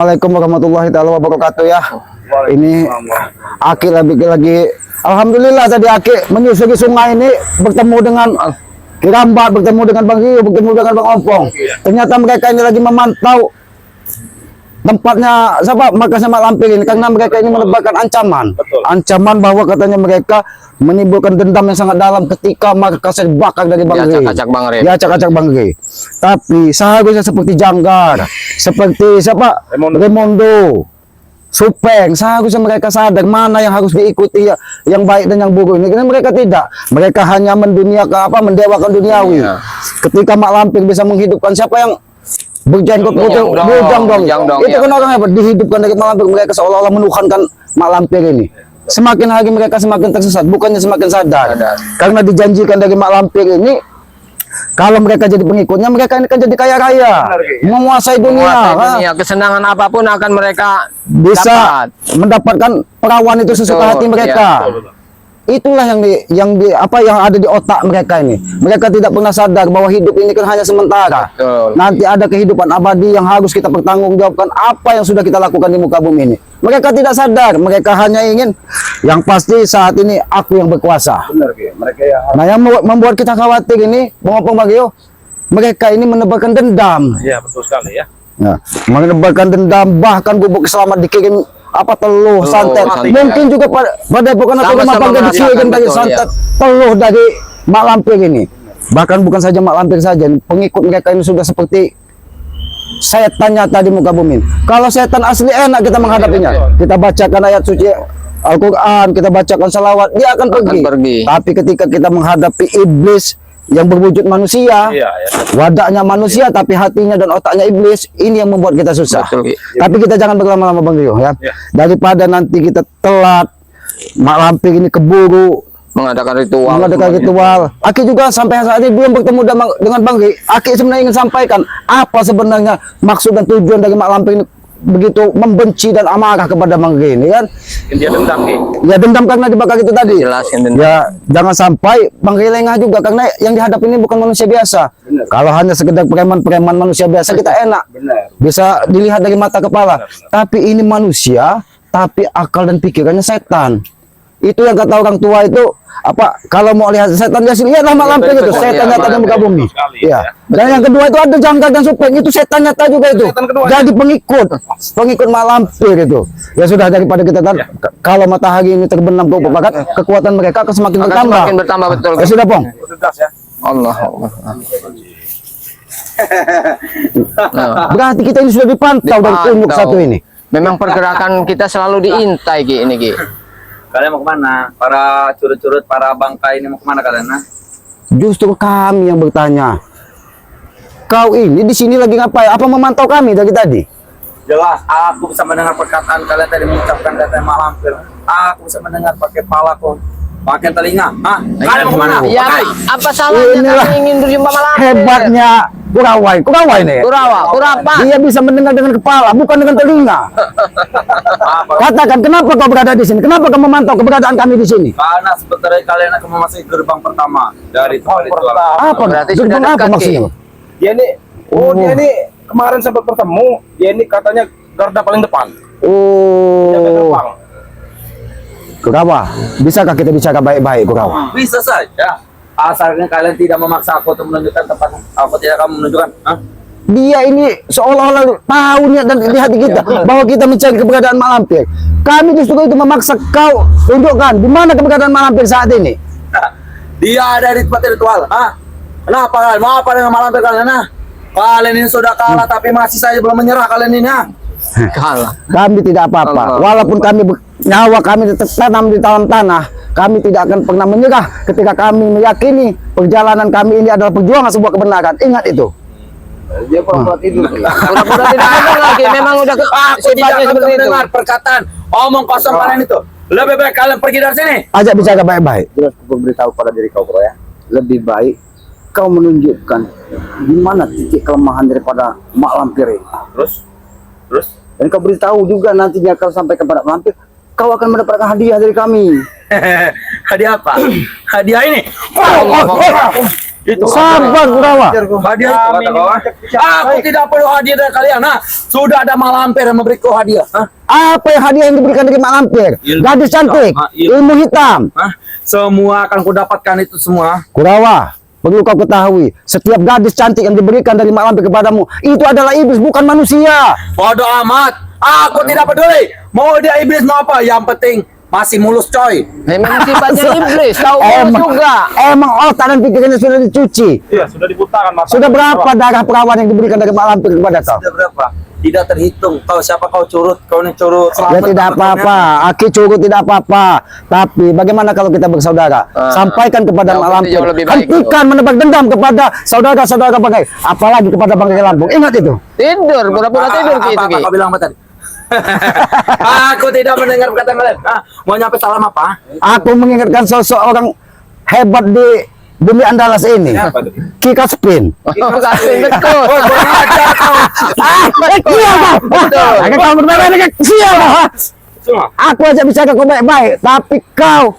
Assalamualaikum warahmatullahi taala wabarakatuh ya. Ini Aki lagi alhamdulillah tadi Aki menyusuri sungai ini bertemu dengan Kirambat, bertemu dengan Bang Rio, bertemu dengan Bang Ompong. Ternyata mereka ini lagi memantau tempatnya siapa markasnya Mak Lampir ini karena mereka ini menebarkan ancaman bahwa katanya mereka menimbulkan dendam yang sangat dalam ketika markasnya dibakar dari Bang Ri. Ya, acak-acak Bang Ri. Tapi seharusnya seperti Janggar, seperti siapa Remondo, Supeng, seharusnya mereka sadar mana yang harus diikuti ya, yang baik dan yang buruk ini. Karena mereka tidak, mereka hanya mendewakan duniawi. Ketika Mak Lampir bisa menghidupkan siapa yang berjenggot bujang dong. Itu kan orang hebat, dihidupkan dari Mak Lampir. Mereka seolah-olah menuhankan Mak Lampir ini. Semakin hari mereka semakin tersesat, bukannya semakin sadar. Karena dijanjikan dari Mak Lampir ini, kalau mereka jadi pengikutnya, mereka ini kan jadi kaya raya, menguasai dunia. Kesenangan apapun akan mereka bisa mendapatkan perawan itu sesuka hati mereka. Itulah yang ada di otak mereka ini. Mereka tidak pernah sadar bahwa hidup ini kan hanya sementara. Nanti ada kehidupan abadi yang harus kita pertanggungjawabkan apa yang sudah kita lakukan di muka bumi ini. Mereka tidak sadar, mereka hanya ingin yang pasti saat ini aku yang berkuasa. Nah, yang membuat kita khawatir ini, Bang Bagio, mereka ini menebarkan dendam. Iya, betul sekali ya. Nah, menebarkan dendam, bahkan bubuk selamat dikirim telur santet. Mungkin juga pada bukan atau mapan dikirim dari santet telur dari Mak Lampir ini. Bahkan bukan saja Mak Lampir saja, pengikut mereka ini sudah seperti setan nyata di muka bumi. Kalau setan asli enak kita menghadapinya. Kita bacakan ayat suci Al-Quran, kita bacakan salawat, dia akan pergi. Tapi ketika kita menghadapi iblis yang berwujud manusia, wadahnya manusia tapi hatinya dan otaknya iblis, ini yang membuat kita susah. Tapi kita jangan berlama-lama Bang Rio ya. Daripada nanti kita telat, Mak Lampir ini keburu mengadakan ritual. Aki juga sampai saat ini belum bertemu dengan Bang Ri. Aki sebenarnya ingin sampaikan apa sebenarnya maksud dan tujuan dari Mak Lampir ini begitu membenci dan amarah kepada Bang Ri ini kan. Dia dendam ya dendam karena dibakar itu tadi. Ya jangan sampai Bang Ri lengah juga karena yang dihadapi ini bukan manusia biasa. Kalau hanya sekedar preman manusia biasa kita enak. Bisa dilihat dari mata kepala. Tapi ini manusia tapi akal dan pikirannya setan. Itu yang kata orang tua itu kalau mau lihat setan dia lihatlah Mak Lampir itu setan nyata di muka bumi. Ya. Dan yang kedua itu ada Janggar dan Supeng, itu setan nyata juga itu. Jadi pengikut Mak Lampir itu. Ya sudah, daripada kita kalau matahari ini terbenam ke ufuk barat, kekuatan mereka akan semakin bertambah. Betul. Ya sudah, Pong. Allah. Berarti kita ini sudah dipantau dari tunjuk satu ini. Memang pergerakan kita selalu diintai ini Ki. Kalian mau kemana? Para curut-curut, para bangkai ini mau kemana kalian? Justru kami yang bertanya. Kau ini di sini lagi ngapain? Apa memantau kami dari tadi? Jelas, aku bisa mendengar perkataan kalian tadi mengucapkan kata Mak Lampir. Aku bisa mendengar pakai kepalaku, pakai telinga. Kalian mau kemana? Ya, apa salahnya kami ingin berjumpa Mak Lampir? Hebatnya Kurawai nih. Kurapa. Dia bisa mendengar dengan kepala, bukan dengan telinga. Katakan, kenapa kau berada di sini? Kenapa kau memantau keberadaan kami di sini? Karena sebentar kalian akan memasuki gerbang pertama dari tempat itu. Apa berarti gerbang apa maksudnya? Dia ini, dia ini kemarin sempat bertemu. Dia ini katanya garda paling depan. Kurawa, bisakah kita bicara baik-baik, Kurawa? Bisa saja. Asalnya kalian tidak memaksa aku untuk menunjukkan tempat. Aku tidak akan menunjukkan. Dia ini seolah-olah tahu niat dan di hati kita bahwa kita mencari keberadaan Mak Lampir. Kami justru itu memaksa kau tunjukkan di mana keberadaan Mak Lampir saat ini. Dia ada di tempat ritual. Kenapa kalian? Mau apa dengan Mak Lampir kalian? Kalian ini sudah kalah tapi masih saja belum menyerah kalian ini. Kalah. Kami tidak apa-apa. Walaupun nyawa kami tetap tanam di dalam tanah, kami tidak akan pernah menyerah ketika kami meyakini perjalanan kami ini adalah perjuangan sebuah kebenaran. Ingat itu. Dia pura-pura tidur. Pura-pura tidak ngomong lagi. Memang udah sifatnya seperti itu. Perkataan omong kosong kalian itu. Lebih baik kalian pergi dari sini. Ajak bicara baik-baik. Jelas aku beritahu pada diri kau, bro ya. Lebih baik kau menunjukkan di mana titik kelemahan daripada Mak Lampir ini. Terus? Dan kau beritahu juga nantinya kalau sampai kepada Mak Lampir, kau akan mendapatkan hadiah dari kami. Hadiah apa? Hadiah ini. Itu Sabar Kurawa. hadiah itu kata kawan. Aku tidak perlu hadiah dari kalian. Sudah ada Mak Lampir yang memberiku hadiah. Apa yang hadiah yang diberikan dari Mak Lampir? Ilmu Gadis cantik, hitam. ilmu hitam. Semua akan kudapatkan itu semua. Kurawa, perlu kau ketahui, setiap gadis cantik yang diberikan dari Mak Lampir kepadamu, itu adalah iblis, bukan manusia. Bodoh amat. Aku tidak peduli. Mau dia iblis mau apa? Yang penting masih mulus coy. Memang sifatnya iblis, tahu juga. Emang otak dan pikirannya sudah dicuci. Iya, sudah dibutakan mata. Sudah berapa darah perawan yang diberikan dari Mak Lampir kepada kau? Sudah berapa? Tidak terhitung. Kau siapa kau curut? Kau ini curut. Ya tidak apa-apa, Aki curut tidak apa-apa. Tapi bagaimana kalau kita bersaudara? Sampaikan kepada Jauh Mak Lampir. jauh lebih baik Hentikan menebak dendam kepada saudara-saudara Bangkai. Apalagi kepada Bangkai Lampung. Ingat itu. Tidur, pura-pura tidur gitu. Apa kau bilang apa tadi? Aku tidak mendengar perkataan kalian. Mau nyampe salam apa? Aku mengingatkan seseorang hebat di bumi Andalas ini. Siapa tuh? Ki Kaspin. Kasih betul. Oh, kurang ajar kau. Siapa? Agak kau berbeda dengan siapa? Semua. Aku aja bicara kau baik-baik, tapi kau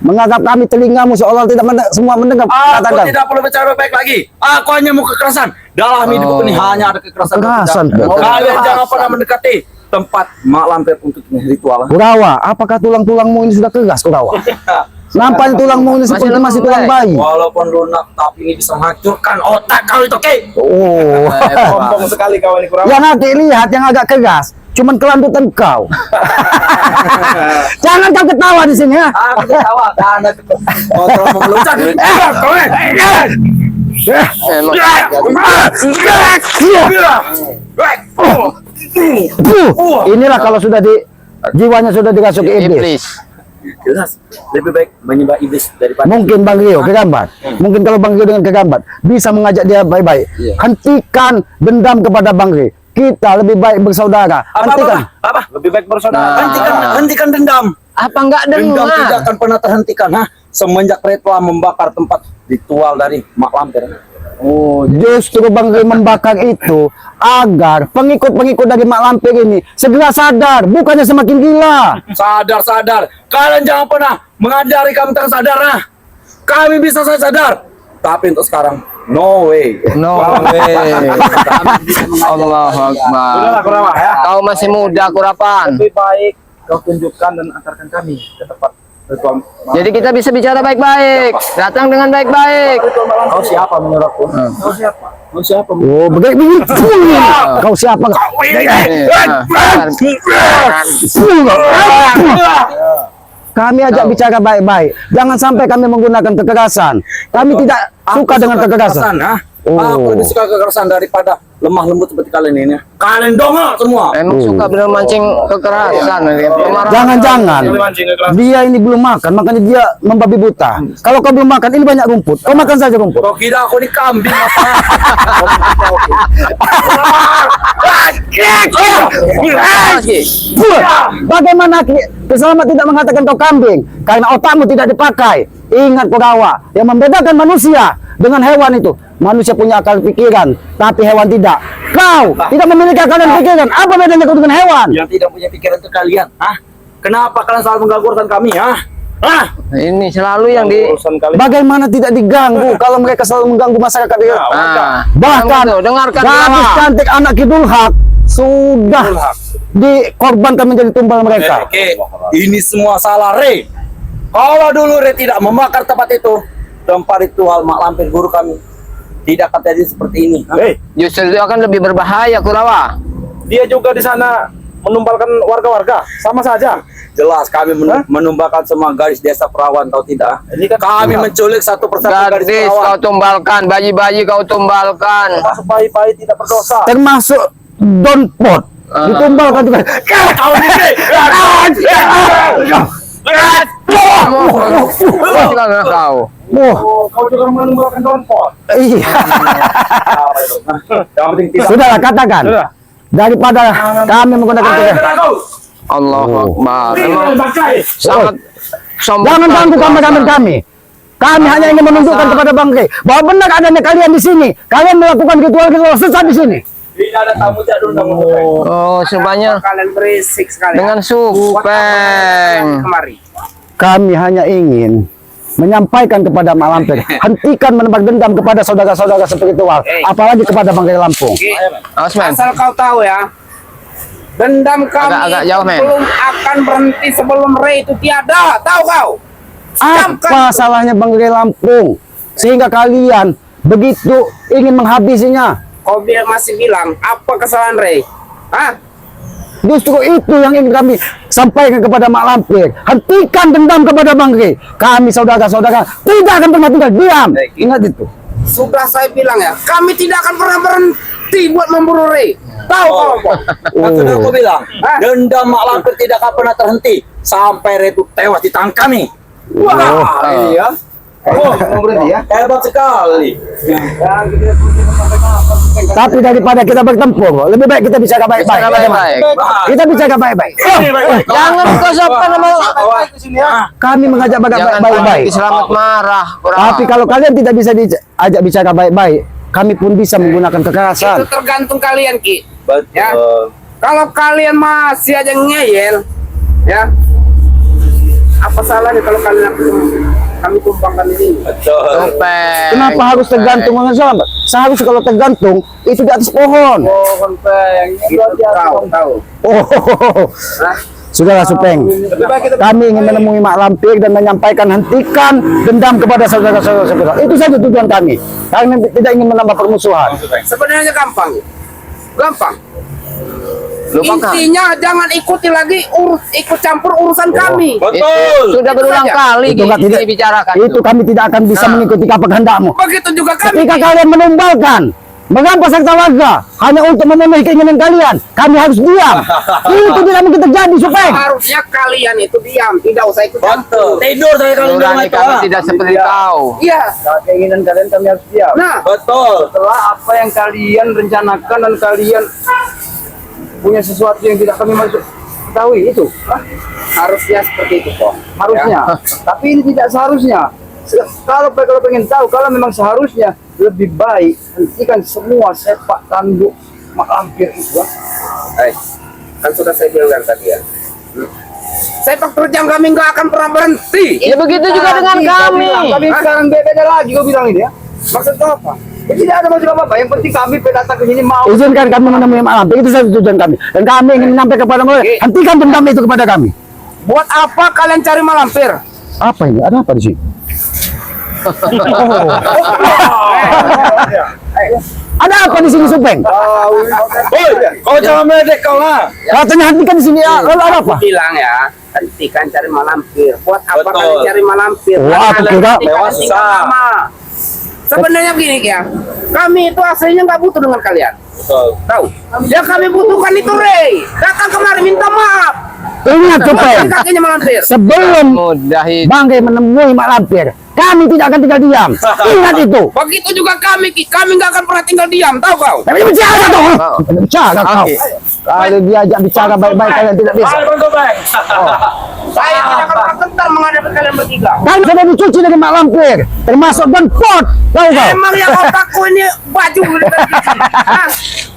menganggap kami telingamu seolah tidak semua mendengar Aku kata-kata. tidak perlu bicara baik lagi. Aku hanya mau kekerasan. Dalam hidupku ini hanya ada kekerasan. Kekerasan. Kalian jangan pernah mendekati tempat Mak Lampir untuk ritual. Kurawa, apakah tulang-tulangmu ini sudah keras, Kurawa? Nampaknya tulangmu ini seperti masih tulang bayi. Walaupun lunak, tapi ini bisa menghancurkan otak kau itu, oke? Oh. Sombong sekali kau ini kurang. Yang nanti lihat yang agak keras, cuman kelanjutan kau. Jangan kau ketawa di sini ya. Aku ketawa karena motor memeluncur. Inilah kalau sudah jiwanya sudah dirasuki iblis. Iblis. Jelas, lebih baik menyembah iblis daripada Mungkin Bang Rio kegambat. Mungkin kalau Bang Rio dengan kegambat bisa mengajak dia baik-baik. Hentikan dendam kepada Bang Rio. Kita lebih baik bersaudara. Hentikan. apa? Lebih baik bersaudara. Hentikan dendam. Apa enggak Dendam tidak dengar? akan pernah terhentikan, semenjak ritual membakar tempat ritual dari Mak Lampir. Oh, justru Bang Rio membakar itu agar pengikut-pengikut dari Mak Lampir ini segera sadar, bukannya semakin gila. Sadar. Kalian jangan pernah mengajari kami tentang sadar, Kami bisa sadar. Tapi untuk sekarang, no way. No way. Allahu Akbar. Sudahlah Kurawa ya. Kau masih muda, Kurapan. Lebih baik kau tunjukkan dan antarkan kami ke tempat ritual. Jadi kita bisa bicara baik-baik. Datang dengan baik-baik. Kau siapa menyuruhku? Kau siapa? Kau siapa? Oh, begitu. Kau siapa? Kami ajak bicara baik-baik. Jangan sampai kami menggunakan kekerasan. Kami tidak suka dengan kekerasan. Oh. Aku lebih suka kekerasan daripada lemah lembut seperti kalian ini. Kalian dongeng semua. Emang suka bener mancing kekerasan. Kemarahan. Jangan-jangan dia ini belum makan, makanya dia membabi buta. Kalau kau belum makan, ini banyak rumput. Kau makan saja rumput. Kau kira aku ini kambing apa? Bagaimana Selamat tidak mengatakan kau kambing? Karena otakmu tidak dipakai. Ingat Kurawa, yang membedakan manusia dengan hewan itu, manusia punya akal pikiran, tapi hewan tidak. Kau tidak memiliki akal dan pikiran. Apa bedanya kau dengan hewan? Yang tidak punya pikiran itu kalian. Kenapa kalian selalu mengganggu urusan kami? Ini selalu yang di. Urusan kali. Bagaimana tidak diganggu kalau mereka selalu mengganggu masyarakat? Bahkan dengarkan gadis cantik anak Kidul Hak sudah dikorbankan menjadi tumbal mereka. Oke, ini semua salah Re. Kalau dulu Re tidak membakar tempat itu, tempat ritual Mak Lampir guru kami tidak akan terjadi seperti ini. Justru itu akan lebih berbahaya, Kurawa. Dia juga di sana menumbalkan warga-warga, sama saja. Jelas kami menumbalkan semua gadis desa perawan, tahu tidak? Ini kan Kami menculik satu persatu gadis Gadis perawan. kau tumbalkan, bayi-bayi kau tumbalkan. termasuk bayi-bayi tidak berdosa. Termasuk Don Pot ditumbalkan juga. Kau ini. Silakan kau. Wah, Oh, kau juga menumbalkan dompot. iya. Yang penting tidak. Sudahlah katakan. Sudah. Daripada kami menggunakan kekerasan. Allahu Akbar. Emang sangat sombong. Jangan ganggu kameramen kami. Kami hanya ingin menunjukkan kepada Bang Rey bahwa benar adanya kalian di sini. Kalian melakukan ritual-ritual sesat di sini. Tidak ada tamu jadul dong. Oh, sebanyak Kalian berisik sekali. dengan supeng. Kemari. Kami hanya ingin menyampaikan kepada Mak Lampir, hentikan menebak dendam kepada saudara-saudara spiritual, apalagi kepada Bang Ray Lampung. Awas, men. Asal kau tahu ya, dendam kami Agak jauh, men. belum akan berhenti sebelum Ray itu tiada. Tahu kau? Apa salahnya Bang Ray Lampung sehingga kalian begitu ingin menghabisinya? Kau masih bilang apa kesalahan Ray? Hah? Justru itu yang ingin kami sampaikan kepada Mak Lampir. Hentikan dendam kepada Bang Ray. Kami saudara-saudara tidak akan pernah tinggal diam. Ingat itu. Sudah saya bilang ya, kami tidak akan pernah berhenti buat memburu Ray. Tahu kau apa? Kan sudah aku bilang, dendam Mak Lampir tidak akan pernah terhenti sampai Ray itu tewas di tangan kami. Wah, iya. Oh, mau berhenti ya? Hebat sekali. Tapi daripada kita bertempur, lebih baik kita bicara baik-baik. Bicara baik-baik. Kita bicara baik-baik. Jangan kau sopan sama. Kami mengajak Jangan baik-baik. Selamat marah. Tapi kalau kalian tidak bisa diajak bicara baik-baik, kami pun bisa menggunakan kekerasan. Itu tergantung kalian, Ki. Betul. Ya. Kalau kalian masih aja ngeyel, ya. Apa salahnya kalau kami tumpangkan ini? Betul. Kenapa harus tergantung dengan sahabat? Seharusnya kalau tergantung itu di atas pohon. Pohon peng. Itu tahu. Oh, sudahlah Supeng. Kami ingin menemui Mak Lampir dan menyampaikan hentikan dendam kepada saudara-saudara. Itu saja tujuan kami. Kami tidak ingin menambah permusuhan. Sebenarnya gampang. Gampang. Lupakan. Intinya jangan ikuti lagi ikut campur urusan kami. Betul. Sudah berulang saja. kali Itu nggak tidak dibicarakan. Itu kami tidak akan bisa mengikuti apa kehendakmu. Begitu juga kami. Ketika kalian menumbalkan merampas harta warga hanya untuk memenuhi keinginan kalian, kami harus diam. Itu tidak mungkin terjadi, Supeng. Harusnya kalian itu diam, tidak usah ikut campur. Tidur saya kalau bilang Nurani itu. kami tidak seperti kau. Iya. Keinginan kalian kami harus diam. Nah, Betul. Setelah apa yang kalian rencanakan dan kalian punya sesuatu yang tidak kami ketahui itu harusnya seperti itu kok. harusnya. Tapi ini tidak seharusnya. Kalau pengen tahu, kalau memang seharusnya lebih baik hentikan semua sepak tanduk Mak Lampir itu. Kan sudah saya bilang tadi ya. Sepak terjang kami nggak akan pernah berhenti. Ya begitu juga dengan kami. Kami sekarang beda lagi kau bilang ini ya. Maksud kau apa? Ya, tidak ada masalah apa-apa. Yang penting kami datang ke sini mau. Izinkan kami menemui Mak Lampir. Itu saja tujuan kami. Dan kami ingin menyampaikan kepada mereka, hentikan dendam itu kepada kami. Buat apa kalian cari Mak Lampir? Apa ini? Ada apa di sini? Ada apa di sini, Supeng? Woi, kau jangan meledek kau lah. Katanya hentikan di sini. Lalu ada apa? Bilang ya, hentikan cari Mak Lampir. Buat apa Betul. kalian cari Mak Lampir? Wah, aku kira dewasa. Sebenarnya begini ya, kami itu aslinya nggak butuh dengan kalian. Betul. Tahu? Yang kami butuhkan itu Ray. Datang kemari minta maaf. Ingat, Supeng. Bukan kakinya Mak Lampir. Sebelum Mudah itu. Bang Ray menemui Mak Lampir, kami tidak akan tinggal diam. Ingat itu. Begitu juga kami, Ki. Kami nggak akan pernah tinggal diam. Tahu kau? Tapi bicara kau. Bicara kau. Oke. Kalau diajak bicara baik-baik kalian tidak bisa. Bang Gobeng. Saya tidak akan pernah gentar menghadapi kalian bertiga. Kalian sudah dicuci dari Mak Lampir, termasuk Denpot. Tahu kau? Emang yang otakku ini baju Hah?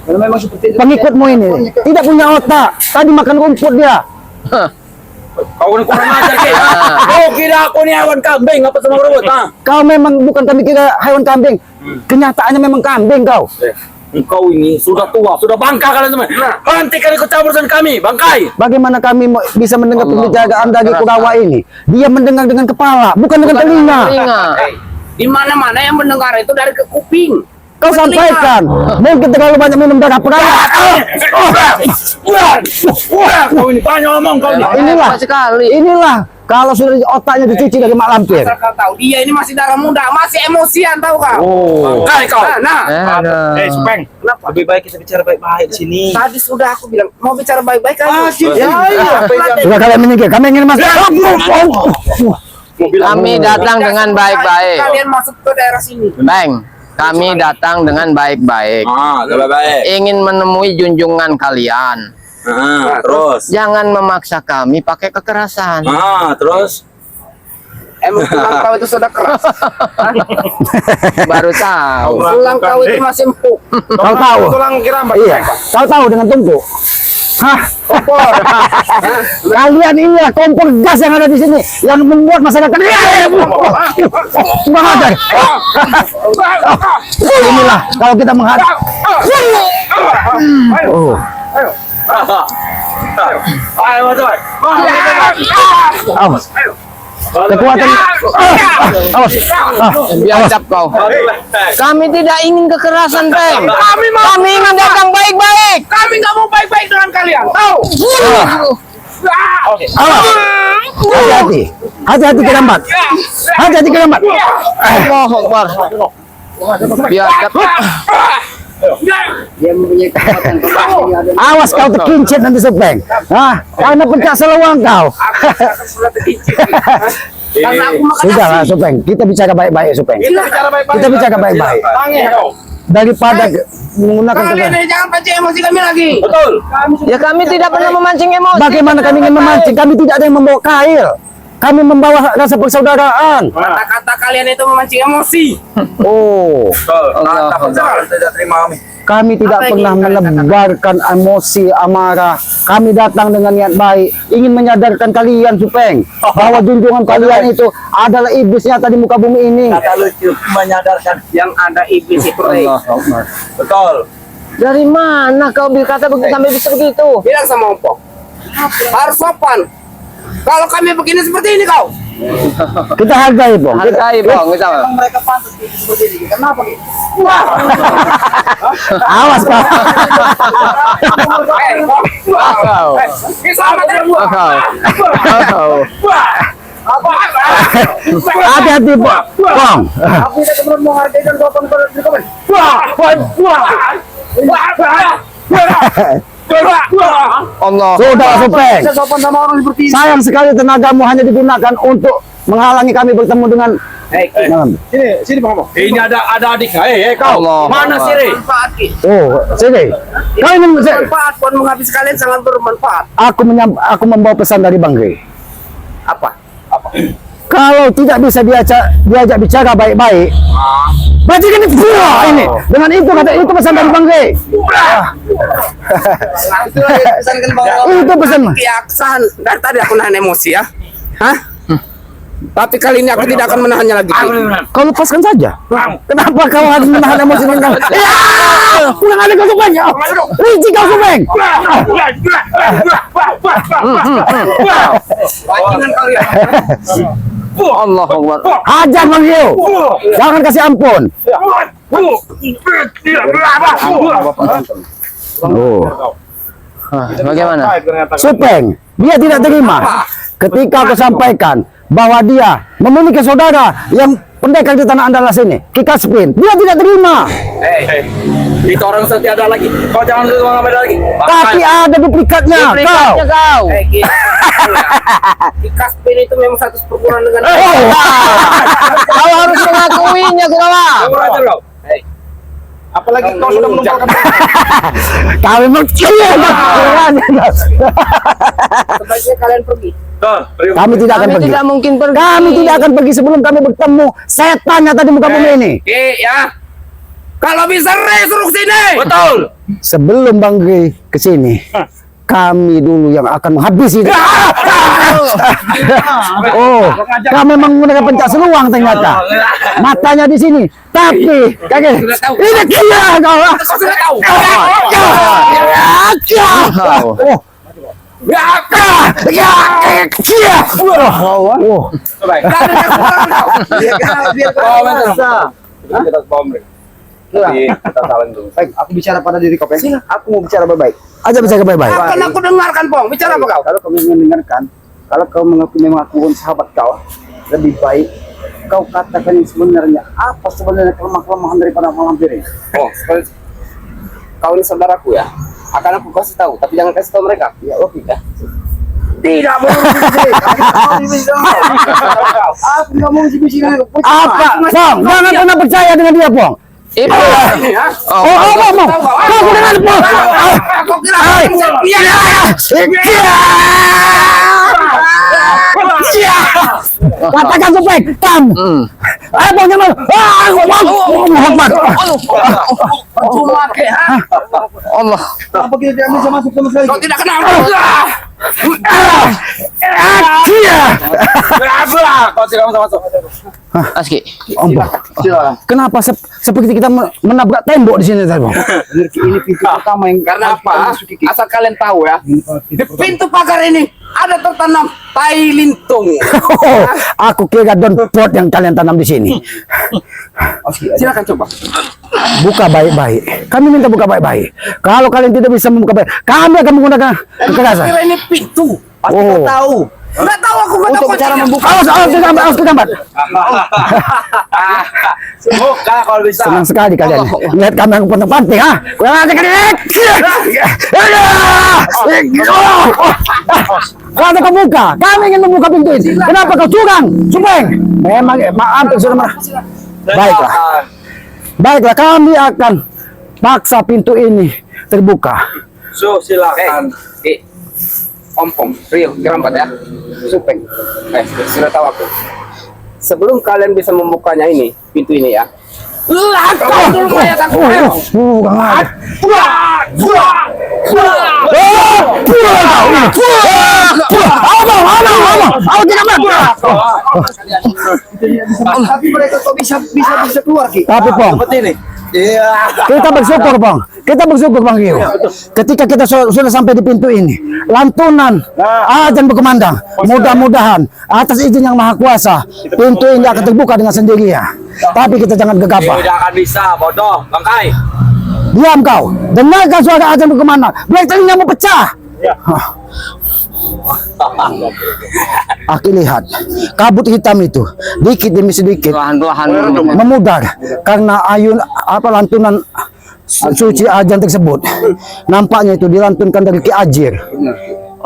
Memang seperti itu. Pengikutmu ini tidak punya otak. Tadi makan rumput dia. Kau ini kurang ajar Ki. Kau kira aku ini hewan kambing apa sama rumput? Kau memang bukan kami kira hewan kambing. Kenyataannya memang kambing kau. Engkau ini sudah tua, sudah bangka kalian semua. Hentikan ikut campur urusan kami, bangkai. Bagaimana kami bisa mendengar pembicaraan dari Kurawa ini? Dia mendengar dengan kepala, bukan dengan telinga. Di mana-mana yang mendengar itu dari ke kuping. Kau sampaikan. Mungkin terlalu banyak minum darah peraya. Kau ini banyak ngomong kau ini. Inilah Hebat sekali. Inilah kalau sudah otaknya dicuci dari Mak Lampir. Asal kau tahu, dia ini masih darah muda, masih emosian, tahu kau? Bangkai kau. Nah, Speng. kenapa? Lebih baik kita bicara baik-baik di sini. Tadi sudah aku bilang mau bicara baik-baik aja. Sudah kalian menyingkir. Kami ingin masuk. Kami datang dengan baik-baik. Kalian masuk ke daerah sini. Bang, kami datang dengan baik-baik. Lebih baik. Ingin menemui junjungan kalian. Terus. Jangan memaksa kami pakai kekerasan. Terus. Emang tulang kau itu sudah keras. Baru tahu. Tulang kau itu masih empuk. Kau tahu? Tulang kira Iya. Kau tahu dengan tumpuk. Hah? Kalian inilah kompor gas yang ada di sini yang membuat masyarakat menghadap. Inilah kalau kita menghadap. Oh. Ayo, masuk. Awas. Kekuatan. Awas. Biadab kau. Kami tidak ingin kekerasan, Peng. Kami ingin datang baik-baik. Kami nggak mau baik-baik dengan kalian. Tahu? Awas. Hati-hati. Hati-hati kerambat. Hati-hati kerambat. Allahu Akbar. Biadab. Awas kau terkincit nanti Supeng. Karena pencak selawang kau. Sudahlah Supeng, kita bicara baik-baik Supeng. Kita bicara baik-baik. Daripada menggunakan kekerasan. Jangan pancing emosi kami lagi. Betul. Ya kami tidak pernah memancing emosi. Bagaimana kami ingin memancing? Kami tidak ada yang membawa kail. Kami membawa rasa persaudaraan. Kata-kata kalian itu memancing emosi. Oh, Kata penjara tidak terima kami. kami tidak pernah menebarkan emosi amarah. Kami datang dengan niat baik, ingin menyadarkan kalian Supeng bahwa junjungan kalian itu adalah iblis nyata di muka bumi ini. Kata lucu menyadarkan Yang ada iblis itu. Betul. Dari mana kau berkata begitu sampai bisa begitu? Bilang sama Ompong. Harus sopan. Kalau kami begini seperti ini kau. Kita hargai, Bang. Hargai, Bang. Kita. Mereka pantas seperti ini. Kenapa gitu? Awas kau. Hati-hati, Bang. Aku tidak pernah menghargai dan sopan pada diri kami. Allah. Sudah, Supeng. Bisa sopan sama orang seperti ini. Sayang sekali tenagamu hanya digunakan untuk menghalangi kami bertemu dengan Sini Bang Ompong. Ini ada adiknya. Kau. Allah. Mana sih, Re? Manfaat Ki. Oh, sini. Kau ingin Manfaat buat menghabis kalian sangat bermanfaat. aku membawa pesan dari Bang Gey. Apa? Kalau tidak bisa diajak bicara baik-baik, bajingan ini buah ini. Dengan itu kata itu pesan dari Bang Gey. Itu pesankan Bang Ompong. Itu pesan. Keaksahan. Dari tadi aku nahan emosi ya. Hah? Tapi kali ini aku tidak akan menahannya lagi. Ki. Kau lepaskan saja. Kenapa kau harus menahan emosi dengan kau? Ya! Pulang ada kau Supeng. Rinci kau Supeng. Bajingan kalian. Allah Akbar. Hajar Bang Gey. Jangan kasih ampun. Oh. Bagaimana? Supeng, dia tidak terima ketika aku sampaikan bahwa dia memiliki saudara yang pendekar di tanah Andalas ini, Ki Kaspin. Dia tidak terima. Itu orang setia ada lagi. Kau jangan ngomong ada lagi. Tapi ada duplikatnya, kau. Duplikatnya kau. Ki. Ki Kaspin itu memang satu perguruan dengan Kau harus mengakuinya, kawan. Kau ajar kau. apalagi kau sudah menumpahkan Kami mencuri. sebaiknya kalian pergi. Kami tidak akan Kami pergi. tidak mungkin pergi. Kami tidak akan pergi sebelum kami bertemu setan nyata di muka bumi ini. Ki ya. Kalau bisa suruh sini. Betul. Sebelum Bang Gey ke sini, kami dulu yang akan menghabisi dia. Oh, kami memang menggunakan pencak seluang ternyata. Matanya di sini, tapi kakek ini dia kau. Kau sudah tahu. Oh. Oh. Kita bom. Kita saling dulu. Baik, aku bicara pada diri kau, Peng. Aku mau bicara baik-baik. Aja bicara baik-baik. Akan aku dengarkan, Pong. Bicara apa kau? Kalau kau ingin mendengarkan, kalau kau mengaku sahabat kau, lebih baik kau katakan sebenarnya apa sebenarnya kelemahan daripada malampir ini. Oh, kau ini saudaraku ya. Akan aku kasih tahu, tapi jangan kasih tahu mereka. Ya, oke. Ya. Tidak boleh Aku nggak mau bisi apa? Pong, jangan pernah percaya dengan dia, Pong. Ibu. Ngomong. Kau dengar, Pong. Aku kira Katakan Supeng, Bang jangan. Muhammad. Cuma ke Allah. Kau tidak kenal. Kau tidak masuk. Aski. Kenapa seperti kita menabrak tembok di sini tadi, Bang? Ini pintu pertama yang Karena apa? Asal kalian tahu ya, di pintu pagar ini ada tertanam tai lintung. Aku kira downport yang kalian tanam di sini. Silakan coba. Buka baik-baik. Kami minta buka baik-baik. Kalau kalian tidak bisa membuka baik, kami akan menggunakan kekerasan. Kira ini pintu. Pasti Oh. kau tahu. Nggak tahu aku nggak tahu cara membuka. Awas ke gambar. Buka kalau bisa. Senang sekali kalian lihat kami yang penting ha. Kurang aja kalian. Kalau kau buka, kami ingin membuka pintu ini. Kenapa kau curang? Supeng. Memang maaf sudah marah. Baiklah. Baiklah, kami akan paksa pintu ini terbuka. So silakan. Ompong, Rio, kerambat ya. Supeng. Sudah tahu aku. Sebelum kalian bisa membukanya ini, pintu ini ya. Kau dulu kayak aku. Tapi mereka kok bisa keluar Ki? Tapi Pong, Seperti ini. Iya. kita bersyukur Bang. Kita bersyukur Bang Rio. Ketika kita sudah sampai di pintu ini, lantunan azan berkumandang. Mudah-mudahan atas izin yang Maha Kuasa, pintu ini akan terbuka dengan sendirinya. Tapi kita jangan gegabah. Tidak akan bisa, bodoh. Bangkai. Diam kau. Dengarkan suara azan berkumandang. Biar telingamu pecah. Aku lihat kabut hitam itu dikit demi sedikit Perlahan-lahan. memudar karena ayun lantunan suci ajan tersebut. Nampaknya itu dilantunkan dari Ki Ajir,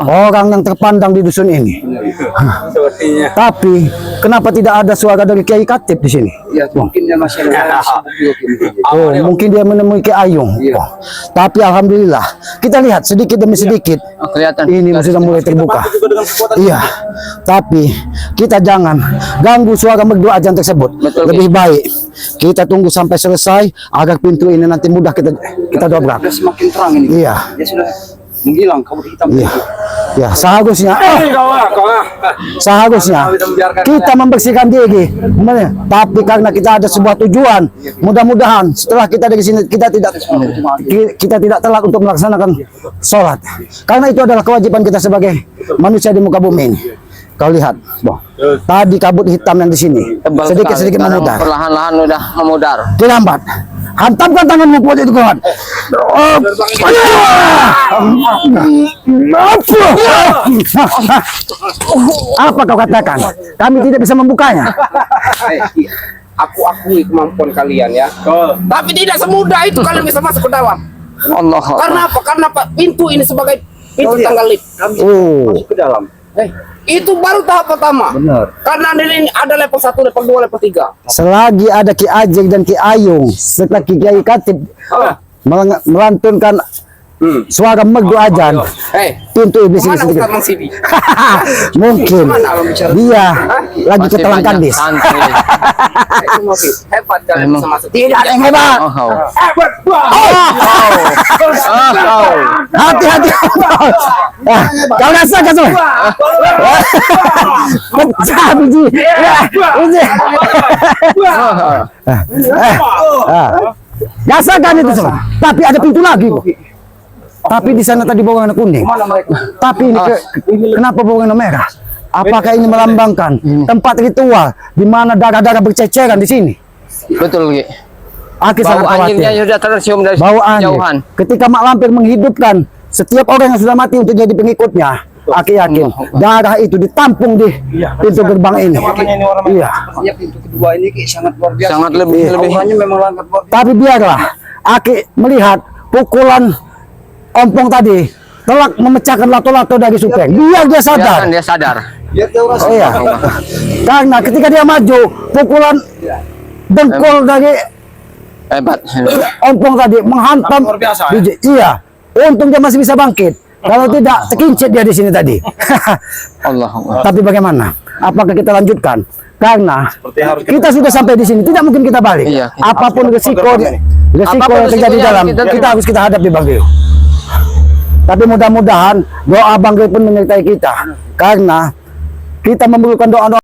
orang yang terpandang di dusun ini. Sepertinya. Tapi kenapa tidak ada suara dari Kiai Katib di sini? Ya, mungkin dia masih Oh, mungkin dia menemui Ki Ayung. Oh, tapi alhamdulillah kita lihat sedikit demi sedikit Kelihatan. ini sudah mulai terbuka. Iya, tapi kita jangan ganggu suara merdu ajan tersebut. Betul, Lebih baik kita tunggu sampai selesai agar pintu ini nanti mudah kita dobrak. semakin terang ini. Iya, Dia sudah menghilang kabut hitam. iya, ya seharusnya, Kau lah. seharusnya kita membersihkan diri. Tapi karena kita ada sebuah tujuan, mudah-mudahan setelah kita dari sini kita tidak telat untuk melaksanakan sholat. Karena itu adalah kewajiban kita sebagai manusia di muka bumi ini. Kau lihat, Bang. Tadi kabut hitam yang di sini Tebal sedikit-sedikit sekali. Sekarang memudar. Perlahan-lahan udah memudar. Dilambat. Hantamkan tanganmu buat itu kawan. Apa kau katakan? Kami tidak bisa membukanya. Aku akui kemampuan kalian ya. Tapi tidak semudah itu kalian bisa masuk ke dalam. Allah. Karena apa? Karena Pak, pintu ini sebagai pintu tanggal lift. Oh, Ke dalam. Itu baru tahap pertama. benar. Karena ini ada level 1, level 2, level 3. Selagi ada Ki Ajeng dan Ki Ayung serta Ki Kiai Katib melantunkan suara merdu ajan, pintu iblis ini Mana sedikit. Ustaz Mangsidi? Mungkin dia lagi Masih ketelan banyak kandis. santri. Hebat kalian Emang. bisa masuk. Tidak ada yang hebat. Hati-hati. Kau rasakan semua. Pecah biji. Biji. Rasakan itu semua. Tapi ada pintu lagi kok. Tapi di sana tadi bawa warna kuning. Tapi ini kenapa bawa warna merah? Apakah ini melambangkan tempat ritual di mana darah-darah berceceran di sini? Betul, Ki. Aki sangat Bau anjingnya khawatir. sudah tercium dari Bau jauhan. angin. Ketika Mak Lampir menghidupkan setiap orang yang sudah mati untuk jadi pengikutnya, Aki yakin darah itu ditampung di pintu gerbang ini. Iya. Ya, pintu kedua ini sangat luar biasa. Sangat lebih. Auranya memang sangat luar biasa. Tapi biarlah Aki melihat pukulan ompong tadi telah memecahkan lato-lato dari Supeng. Biar dia sadar. Biarkan dia sadar. Biar dia rasa. Oh iya. Karena ketika dia maju, pukulan dengkul dari Hebat. ompong tadi menghantam Luar biasa, ya? biji. Iya. Untung dia masih bisa bangkit. Kalau tidak, terkincit dia di sini tadi. Allah. Tapi bagaimana? Apakah kita lanjutkan? Karena kita sudah sampai di sini, tidak mungkin kita balik. Iya. Apapun resiko yang Apapun terjadi resikonya dalam, kita kita terima. harus kita hadapi Bang Geo. Tapi mudah-mudahan doa Bang Geo pun menyertai kita, karena kita memerlukan doa-doa